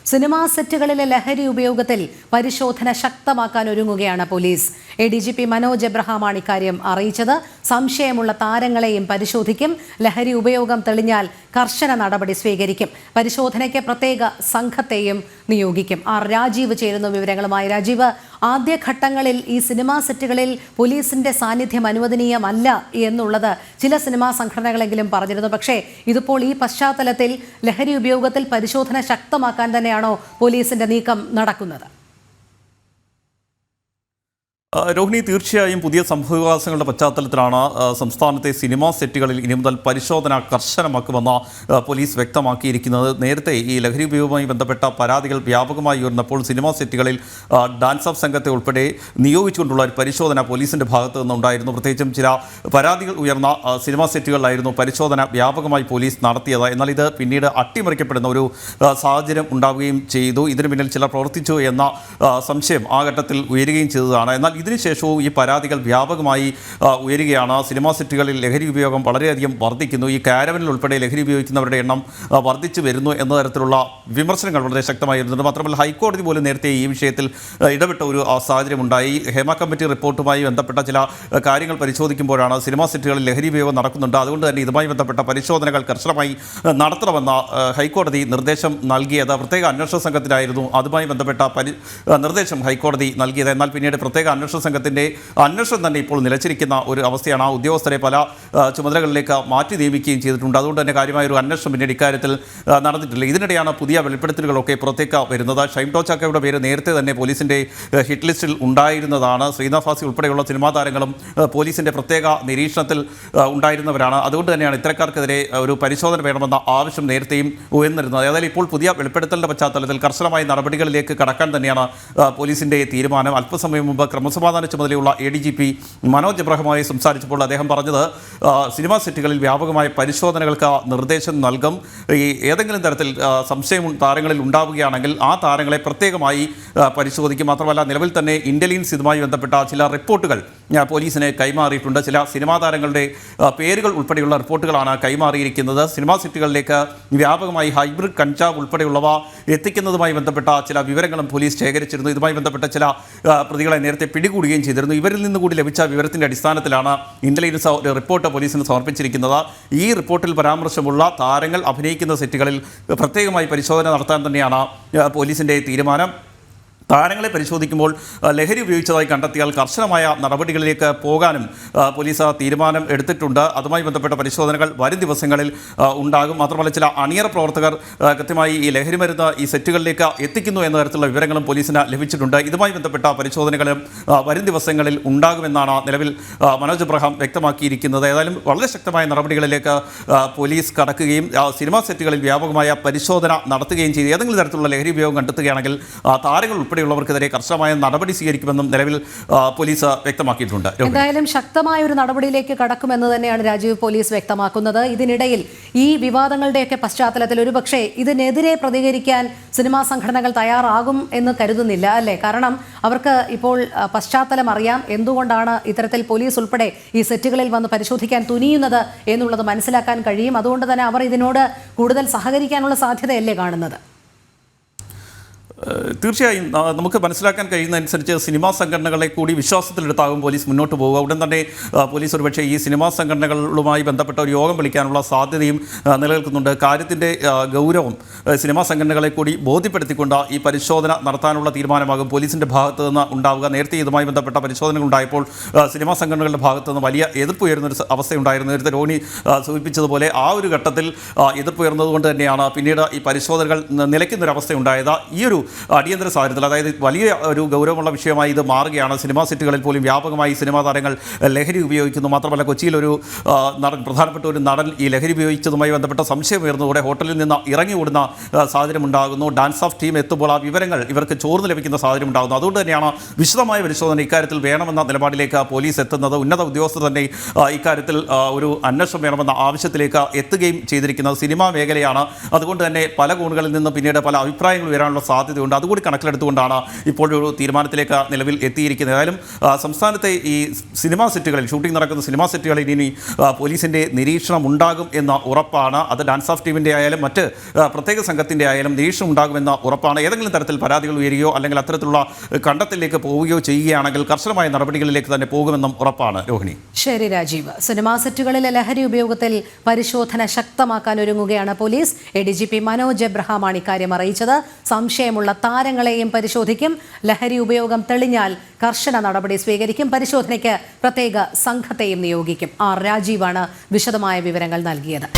Cinema സെറ്റുകളിലെ ലഹരി ഉപയോഗത്തിൽ പരിശോധന ശക്തമാക്കാൻ ഒരുങ്ങുകയാണ് പോലീസ്. ADGP മനോജ് എബ്രഹാമാണ് ഇക്കാര്യം അറിയിച്ചത്. സംശയമുള്ള താരങ്ങളെയും പരിശോധിക്കും. ലഹരി ഉപയോഗം തെളിഞ്ഞാൽ കർശന നടപടി സ്വീകരിക്കും. പരിശോധനയ്ക്ക് പ്രത്യേക സംഘത്തെയും നിയോഗിക്കും. രാജീവ് ചേരുന്ന വിവരങ്ങളുമായി. രാജീവ്, ആദ്യഘട്ടങ്ങളിൽ ഈ സിനിമാ സെറ്റുകളിൽ പോലീസിന്റെ സാന്നിധ്യം അനുവദനീയമല്ല എന്നുള്ളത് ചില സിനിമാ സംഘടനകളെങ്കിലും പറഞ്ഞിരുന്നു. പക്ഷേ ഇതിപ്പോൾ ഈ പശ്ചാത്തലത്തിൽ ലഹരി ഉപയോഗത്തിൽ പരിശോധന ശക്തമാക്കാൻ തന്നെയാണോ പോലീസിന്റെ നീക്കം നടക്കുന്നത്? രോഹിണി, തീർച്ചയായും പുതിയ സംഭവവികാസങ്ങളുടെ പശ്ചാത്തലത്തിലാണ് സംസ്ഥാനത്തെ സിനിമാ സെറ്റുകളിൽ ഇനി മുതൽ പരിശോധന കർശനമാക്കുമെന്ന് പോലീസ് വ്യക്തമാക്കിയിരിക്കുന്നത്. നേരത്തെ ഈ ലഹരി ഉപയോഗവുമായി ബന്ധപ്പെട്ട പരാതികൾ വ്യാപകമായി ഉയർന്നപ്പോൾ സിനിമാ സെറ്റുകളിൽ ഡാൻസ് ഓഫ് സംഘത്തെ ഉൾപ്പെടെ നിയോഗിച്ചുകൊണ്ടുള്ള ഒരു പരിശോധന പോലീസിൻ്റെ ഭാഗത്തു നിന്നുണ്ടായിരുന്നു. പ്രത്യേകിച്ചും ചില പരാതികൾ ഉയർന്ന സിനിമാ സെറ്റുകളിലായിരുന്നു പരിശോധന വ്യാപകമായി പോലീസ് നടത്തിയത്. എന്നാൽ ഇത് പിന്നീട് അട്ടിമറിക്കപ്പെടുന്ന ഒരു സാഹചര്യം ഉണ്ടാവുകയും ചെയ്തു. ഇതിനു പിന്നിൽ ചിലർ പ്രവർത്തിച്ചു എന്ന സംശയം ആ ഘട്ടത്തിൽ ഉയരുകയും ചെയ്തതാണ്. എന്നാൽ ഇതിനുശേഷവും ഈ പരാതികൾ വ്യാപകമായി ഉയരുകയാണ്. സിനിമാ സെറ്റുകളിൽ ലഹരി ഉപയോഗം വളരെയധികം വർദ്ധിക്കുന്നു. ഈ കാരവനിൽ ഉൾപ്പെടെ ലഹരി ഉപയോഗിക്കുന്നവരുടെ എണ്ണം വർദ്ധിച്ചു വരുന്നു എന്ന തരത്തിലുള്ള വിമർശനങ്ങൾ വളരെ ശക്തമായി വരുന്നുണ്ട്. മാത്രമല്ല ഹൈക്കോടതി പോലും നേരത്തെ ഈ വിഷയത്തിൽ ഇടപെട്ട ഒരു സാഹചര്യമുണ്ടായി. ഹേമ കമ്മിറ്റി റിപ്പോർട്ടുമായി ബന്ധപ്പെട്ട ചില കാര്യങ്ങൾ പരിശോധിക്കുമ്പോഴാണ് സിനിമാ സെറ്റുകളിൽ ലഹരി ഉപയോഗം നടക്കുന്നുണ്ട്, അതുകൊണ്ട് തന്നെ ഇതുമായി ബന്ധപ്പെട്ട പരിശോധനകൾ കർശനമായി നടത്തണമെന്ന ഹൈക്കോടതി നിർദ്ദേശം നൽകിയത്. പ്രത്യേക അന്വേഷണ സംഘത്തിനായിരുന്നു അതുമായി ബന്ധപ്പെട്ട നിർദ്ദേശം ഹൈക്കോടതി നൽകിയത്. എന്നാൽ പിന്നീട് പ്രത്യേക അന്വേഷണ സംഘത്തിൻ്റെ അന്വേഷണം തന്നെ ഇപ്പോൾ നിലച്ചിരിക്കുന്ന ഒരു അവസ്ഥയാണ്. ആ ഉദ്യോഗസ്ഥരെ പല ചുമതലകളിലേക്ക് മാറ്റി നിയമിക്കുകയും ചെയ്തിട്ടുണ്ട്. അതുകൊണ്ട് തന്നെ കാര്യമായൊരു അന്വേഷണം പിന്നീട് ഇക്കാര്യത്തിൽ നടന്നിട്ടില്ല. ഇതിനിടെയാണ് പുതിയ വെളിപ്പെടുത്തലുകളൊക്കെ പുറത്തേക്ക് വരുന്നത്. ഷൈൻ ടോച്ചാക്കയുടെ പേര് നേരത്തെ തന്നെ പോലീസിൻ്റെ ഹിറ്റ് ലിസ്റ്റിൽ ഉണ്ടായിരുന്നതാണ്. ശ്രീനാഥ് ഫാസി ഉൾപ്പെടെയുള്ള സിനിമാ താരങ്ങളും പോലീസിൻ്റെ പ്രത്യേക നിരീക്ഷണത്തിൽ ഉണ്ടായിരുന്നവരാണ്. അതുകൊണ്ട് തന്നെയാണ് ഇത്തരക്കാർക്കെതിരെ ഒരു പരിശോധന വേണമെന്ന ആവശ്യം നേരത്തെയും ഉയർന്നിരുന്നത്. ഏതായാലും ഇപ്പോൾ പുതിയ വെളിപ്പെടുത്തലിൻ്റെ പശ്ചാത്തലത്തിൽ കർശനമായ നടപടികളിലേക്ക് കടക്കാൻ തന്നെയാണ് പോലീസിൻ്റെ തീരുമാനം. അല്പസമയം മുമ്പ് ക്രമസമാധാന ചുമതലയുള്ള ADGP മനോജ് എബ്രഹാമുമായി സംസാരിച്ചപ്പോൾ അദ്ദേഹം പറഞ്ഞത് സിനിമാ സെറ്റുകളിൽ വ്യാപകമായ പരിശോധനകൾക്ക് നിർദ്ദേശം നൽകും. ഈ ഏതെങ്കിലും തരത്തിൽ സംശയം താരങ്ങളിൽ ഉണ്ടാവുകയാണെങ്കിൽ ആ താരങ്ങളെ പ്രത്യേകമായി പരിശോധിക്കും. മാത്രമല്ല നിലവിൽ തന്നെ ഇന്റലിജൻസ് ഇതുമായി ബന്ധപ്പെട്ട ചില റിപ്പോർട്ടുകൾ പോലീസിനെ കൈമാറിയിട്ടുണ്ട്. ചില സിനിമാ താരങ്ങളുടെ പേരുകൾ ഉൾപ്പെടെയുള്ള റിപ്പോർട്ടുകളാണ് കൈമാറിയിരിക്കുന്നത്. സിനിമാ സെറ്റുകളിലേക്ക് വ്യാപകമായി ഹൈബ്രിഡ് കഞ്ചാവ് ഉൾപ്പെടെയുള്ളവ എത്തിക്കുന്നതുമായി ബന്ധപ്പെട്ട ചില വിവരങ്ങളും പോലീസ് ശേഖരിച്ചിരുന്നു. ഇതുമായി ബന്ധപ്പെട്ട ചില പ്രതികളെ നേരത്തെ പിടികൂടുകയും ചെയ്തിരുന്നു. ഇവരിൽ നിന്ന് കൂടി ലഭിച്ച വിവരത്തിൻ്റെ അടിസ്ഥാനത്തിലാണ് ഇന്റലിജൻസ് ഒരു റിപ്പോർട്ട് പോലീസിന് സമർപ്പിച്ചിരിക്കുന്നത്. ഈ റിപ്പോർട്ടിൽ പരാമർശമുള്ള താരങ്ങൾ അഭിനയിക്കുന്ന സെറ്റുകളിൽ പ്രത്യേകമായി പരിശോധന നടത്താൻ തന്നെയാണ് പോലീസിൻ്റെ തീരുമാനം. താരങ്ങളെ പരിശോധിക്കുമ്പോൾ ലഹരി ഉപയോഗിച്ചതായി കണ്ടെത്തിയാൽ കർശനമായ നടപടികളിലേക്ക് പോകാനും പോലീസ് തീരുമാനം എടുത്തിട്ടുണ്ട്. അതുമായി ബന്ധപ്പെട്ട പരിശോധനകൾ വരും ദിവസങ്ങളിൽ ഉണ്ടാകും. മാത്രമല്ല ചില അണിയറ പ്രവർത്തകർ കൃത്യമായി ഈ ലഹരി മരുന്ന് ഈ സെറ്റുകളിലേക്ക് എത്തിക്കുന്നു എന്ന തരത്തിലുള്ള വിവരങ്ങളും പോലീസിന് ലഭിച്ചിട്ടുണ്ട്. ഇതുമായി ബന്ധപ്പെട്ട പരിശോധനകളും വരും ദിവസങ്ങളിൽ ഉണ്ടാകുമെന്നാണ് നിലവിൽ മനോജ് എബ്രഹാം വ്യക്തമാക്കിയിരിക്കുന്നത്. ഏതായാലും വളരെ ശക്തമായ നടപടികളിലേക്ക് പോലീസ് കടക്കുകയും സിനിമാ സെറ്റുകളിൽ വ്യാപകമായ പരിശോധന നടത്തുകയും ചെയ്ത് ഏതെങ്കിലും തരത്തിലുള്ള ലഹരി ഉപയോഗം കണ്ടെത്തുകയാണെങ്കിൽ താരങ്ങൾ ഉൾപ്പെടെയുള്ളവർക്കെതിരെ കർശനമായ നടപടി സ്വീകരിക്കുമെന്നും നിലവിൽ പോലീസ് വ്യക്തമാക്കിയിട്ടുണ്ട്. എന്തായാലും ശക്തമായ ഒരു നടപടിയിലേക്ക് കടക്കുമെന്ന് തന്നെയാണ് രാജീവ് പോലീസ് വ്യക്തമാക്കുന്നത്. ഇതിനിടയിൽ ഈ വിവാദങ്ങളുടെയൊക്കെ പശ്ചാത്തലത്തിൽ ഒരുപക്ഷെ ഇതിനെതിരെ പ്രതികരിക്കാൻ സിനിമാ സംഘടനകൾ തയ്യാറാകും എന്ന് കരുതുന്നില്ല, അല്ലേ? കാരണം അവർക്ക് ഇപ്പോൾ പശ്ചാത്തലം അറിയാം, എന്തുകൊണ്ടാണ് ഇത്തരത്തിൽ പോലീസ് ഉൾപ്പെടെ ഈ സെറ്റുകളിൽ വന്ന് പരിശോധിക്കാൻ തുനിയുന്നത് എന്നുള്ളത് മനസ്സിലാക്കാൻ കഴിയും. അതുകൊണ്ട് തന്നെ അവർ ഇതിനോട് കൂടുതൽ സഹകരിക്കാനുള്ള സാധ്യതയല്ലേ കാണുന്നത്? തീർച്ചയായും നമുക്ക് മനസ്സിലാക്കാൻ കഴിയുന്നതനുസരിച്ച് സിനിമാ സംഘടനകളെ കൂടി വിശ്വാസത്തിലെടുത്താകും പോലീസ് മുന്നോട്ട് പോവുക. ഉടൻ തന്നെ പോലീസ് ഒരുപക്ഷെ ഈ സിനിമാ സംഘടനകളുമായി ബന്ധപ്പെട്ട ഒരു യോഗം വിളിക്കാനുള്ള സാധ്യതയും നിലനിൽക്കുന്നുണ്ട്. കാര്യത്തിൻ്റെ ഗൗരവം സിനിമാ സംഘടനകളെ കൂടി ബോധ്യപ്പെടുത്തിക്കൊണ്ട് ഈ പരിശോധന നടത്താനുള്ള തീരുമാനമാകും പോലീസിൻ്റെ ഭാഗത്തു നിന്ന് ഉണ്ടാവുക. നേരത്തെ ഇതുമായി ബന്ധപ്പെട്ട പരിശോധനകൾ ഉണ്ടായപ്പോൾ സിനിമാ സംഘടനകളുടെ ഭാഗത്തു നിന്ന് വലിയ എതിർപ്പ് ഉയർന്നൊരു അവസ്ഥയുണ്ടായിരുന്നു. നേരത്തെ രോഹിണി സൂചിപ്പിച്ചതുപോലെ ആ ഒരു ഘട്ടത്തിൽ എതിർപ്പ് ഉയർന്നതുകൊണ്ട് തന്നെയാണ് പിന്നീട് ഈ പരിശോധനകൾ നിലയ്ക്കുന്നൊരവസ്ഥയുണ്ടായത്. ഈ ഒരു അടിയന്തര സാഹചര്യത്തിൽ, അതായത് വലിയ ഒരു ഗൗരവമുള്ള വിഷയമായി ഇത് മാറുകയാണ്. സിനിമാ സെറ്റുകളിൽ പോലും വ്യാപകമായി സിനിമാ താരങ്ങൾ ലഹരി ഉപയോഗിക്കുന്നു. മാത്രമല്ല കൊച്ചിയിലൊരു പ്രധാനപ്പെട്ട ഒരു നടൻ ഈ ലഹരി ഉപയോഗിച്ചതുമായി ബന്ധപ്പെട്ട സംശയം ഉയർന്നതോടെ ഹോട്ടലിൽ നിന്ന് ഇറങ്ങി ഓടുന്ന സാഹചര്യം ഉണ്ടാകുന്നു. ഡാൻസ് ഓഫ് ടീം എത്തുമ്പോൾ ആ വിവരങ്ങൾ ഇവർക്ക് ചോർന്ന് ലഭിക്കുന്ന സാഹചര്യം ഉണ്ടാകുന്നു. അതുകൊണ്ട് തന്നെയാണ് വിശദമായ പരിശോധന ഇക്കാര്യത്തിൽ വേണമെന്ന നിലപാടിലേക്ക് പോലീസ് എത്തുന്നത്. ഉന്നത ഉദ്യോഗസ്ഥർ തന്നെ ഇക്കാര്യത്തിൽ ഒരു അന്വേഷണം വേണമെന്ന ആവശ്യത്തിലേക്ക് എത്തുകയും ചെയ്തിരിക്കുന്നത്. സിനിമാ മേഖലയാണ്, അതുകൊണ്ട് തന്നെ പല കോണുകളിൽ നിന്ന് പിന്നീട് പല അഭിപ്രായങ്ങൾ വരാനുള്ള സാധ്യതയുണ്ട്. അതുകൂടി കണക്കിലെടുത്തുകൊണ്ടാണ് ഇപ്പോഴൊരു തീരുമാനത്തിലേക്ക് നിലവിൽ എത്തിയിരിക്കുന്നത്. ഏതായാലും സംസ്ഥാനത്തെ ഈ സിനിമാ സെറ്റുകളിൽ ഷൂട്ടിംഗ് നടക്കുന്ന സിനിമാ സെറ്റുകളിൽ ഇനി പോലീസിൻ്റെ നിരീക്ഷണം ഉണ്ടാകും എന്ന ഉറപ്പാണ്. അത് ഡാൻസ് ഓഫ് ടീമിൻ്റെ ആയാലും മറ്റ് പ്രത്യേക സംഘത്തിൻ്റെ ആയാലും നിരീക്ഷണം ഉണ്ടാകുമെന്ന ഉറപ്പാണ്. ഏതെങ്കിലും തരത്തിൽ പരാതികൾ ഉയരുകയോ അല്ലെങ്കിൽ അത്തരത്തിലുള്ള കണ്ടെത്തലിലേക്ക് പോവുകയോ ചെയ്യുകയാണെങ്കിൽ കർശനമായ നടപടികളിലേക്ക് തന്നെ പോകുമെന്നും ഉറപ്പാണ്. രോഹിണി. ശരി രാജീവ്. സിനിമാ സെറ്റുകളിലെ ലഹരി ഉപയോഗത്തിൽ പരിശോധന ശക്തമാക്കാൻ ഒരുങ്ങുകയാണ് പോലീസ്. ADGP മനോജ് എബ്രഹാമാണ് ഇക്കാര്യം അറിയിച്ചത്. സംശയമുള്ള താരങ്ങളെയും പരിശോധിക്കും. ലഹരി ഉപയോഗം തെളിഞ്ഞാൽ കർശന നടപടി സ്വീകരിക്കും. പരിശോധനയ്ക്ക് പ്രത്യേക സംഘത്തെയും നിയോഗിക്കും. രാജീവാണ് വിശദമായ വിവരങ്ങൾ നൽകിയത്.